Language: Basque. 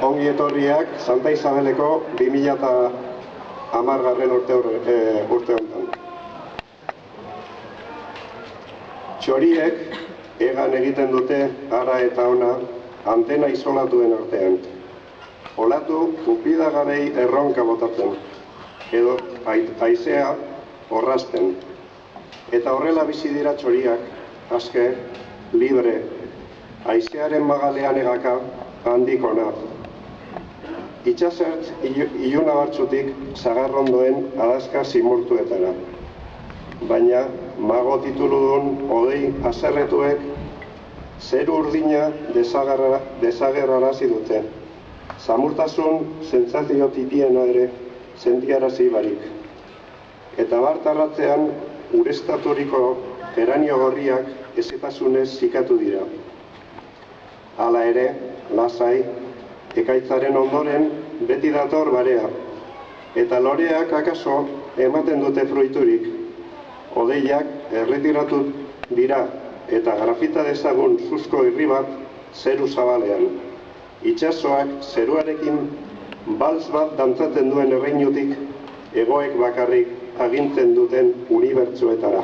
Ongi etorriak Santa Isabeleko 2010 urte honetan. Txoriek egan egiten dute ara eta ona antena isolatuen artean. Olatu upidagabei erronka botatzen, edo haizea orrazten. Eta horrela bizi dira txoriak, aske, libre, haizearen magalean egaka handik ona. Itxasertz iluna batzutik sagarrondoen adazka zimurtuetara. Baina mago tituludun hodei haserretuek zeru urdina desagerrarazi dute. Samurtasun sentsazio tipiena ere sentiarazi barik. Eta bartarratzean ureztaturiko geranio gorriak ezetasunez zikatu dira. Hala ere, lasai, ekaitzaren ondoren beti dator barea, eta loreak akaso ematen dute fruiturik. Hodeiak erretiratu dira eta grafita dezagun suzko irri bat zeru zabalean. Itsasoak zeruarekin balz bat dantzaten duen erreinutik egoek bakarrik agintzen duten unibertsoetara.